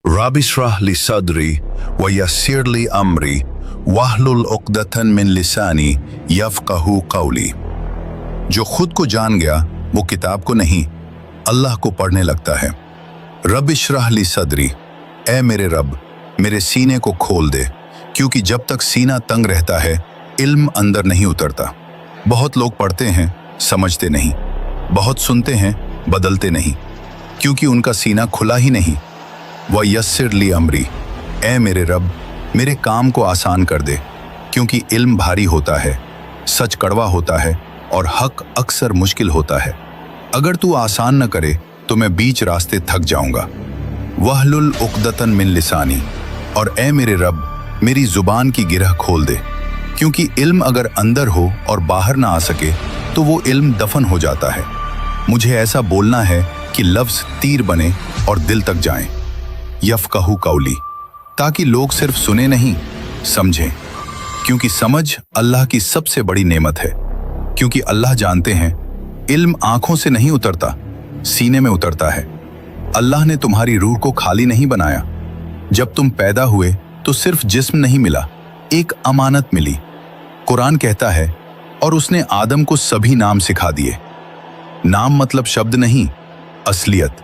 रब इश्रह ली सदरी व यस्सिर ली अमरी वाहलुल उक़दतन मिन लिसानी यफ़क़हू क़ौली। जो खुद को जान गया वो किताब को नहीं अल्लाह को पढ़ने लगता है। रब इश्रह ली सदरी, ए मेरे रब मेरे सीने को खोल दे, क्योंकि जब तक सीना तंग रहता है इल्म अंदर नहीं उतरता। बहुत लोग पढ़ते हैं समझते नहीं, बहुत सुनते हैं बदलते नहीं, क्योंकि उनका सीना खुला ही नहीं। व यस्सिर ली अमरी, ए मेरे रब मेरे काम को आसान कर दे, क्योंकि इल्म भारी होता है, सच कड़वा होता है और हक अक्सर मुश्किल होता है। अगर तू आसान न करे तो मैं बीच रास्ते थक जाऊंगा। वहलुल उक़दतन मिन लिसानी, और ए मेरे रब मेरी जुबान की गिरह खोल दे, क्योंकि इल्म अगर अंदर हो और बाहर ना आ सके तो वो इल्म दफन हो जाता है। मुझे ऐसा बोलना है कि लफ्ज़ तीर बने और दिल तक जाएं। यफ़क़हू क़ौली, ताकि लोग सिर्फ सुने नहीं समझें, क्योंकि समझ अल्लाह की सबसे बड़ी नेमत है। क्योंकि अल्लाह जानते हैं इल्म आंखों से नहीं उतरता, सीने में उतरता है। अल्लाह ने तुम्हारी रूह को खाली नहीं बनाया। जब तुम पैदा हुए तो सिर्फ जिस्म नहीं मिला, एक अमानत मिली। कुरान कहता है और उसने आदम को सभी नाम सिखा दिए। नाम मतलब शब्द नहीं, असलियत,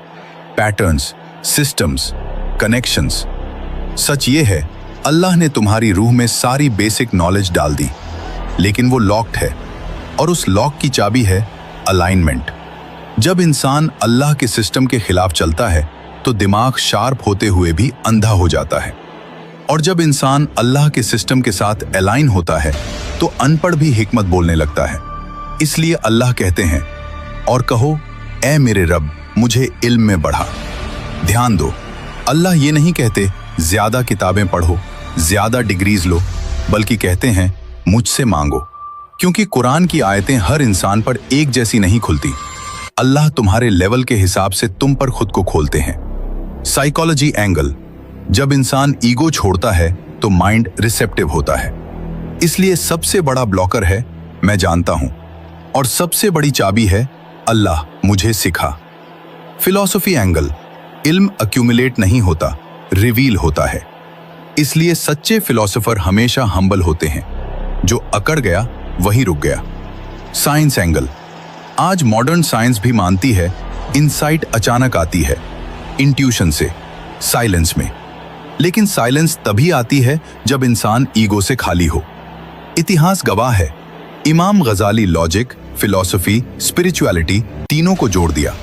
पैटर्न्स, सिस्टम्स, कनेक्शंस। सच ये है अल्लाह ने तुम्हारी रूह में सारी बेसिक नॉलेज डाल दी, लेकिन वो लॉक्ड है, और उस लॉक की चाबी है अलाइनमेंट। जब इंसान अल्लाह के सिस्टम के खिलाफ चलता है तो दिमाग शार्प होते हुए भी अंधा हो जाता है, और जब इंसान अल्लाह के सिस्टम के साथ अलाइन होता है तो अनपढ़ भी हिकमत बोलने लगता है। इसलिए अल्लाह कहते हैं और कहो ए मेरे रब मुझे इल्म में बढ़ा। ध्यान दो, अल्लाह ये नहीं कहते ज्यादा किताबें पढ़ो, ज्यादा डिग्रीज लो, बल्कि कहते हैं मुझसे मांगो, क्योंकि कुरान की आयतें हर इंसान पर एक जैसी नहीं खुलती। अल्लाह तुम्हारे लेवल के हिसाब से तुम पर खुद को खोलते हैं। साइकोलॉजी एंगल, जब इंसान ईगो छोड़ता है तो माइंड रिसेप्टिव होता है। इसलिए सबसे बड़ा ब्लॉकर है मैं जानता हूं, और सबसे बड़ी चाबी है अल्लाह मुझे सिखा। फिलॉसफी एंगल, इल्म अक्यूमुलेट नहीं होता, रिवील होता है। इसलिए सच्चे फिलॉसफर हमेशा हम्बल होते हैं, जो अकड़ गया वही रुक गया। साइंस एंगल, आज मॉडर्न साइंस भी मानती है इनसाइट अचानक आती है, इंट्यूशन से, साइलेंस में। लेकिन साइलेंस तभी आती है जब इंसान ईगो से खाली हो। इतिहास गवाह है, इमाम गजाली लॉजिक, फिलॉसफी, स्पिरिचुअलिटी तीनों को जोड़ दिया।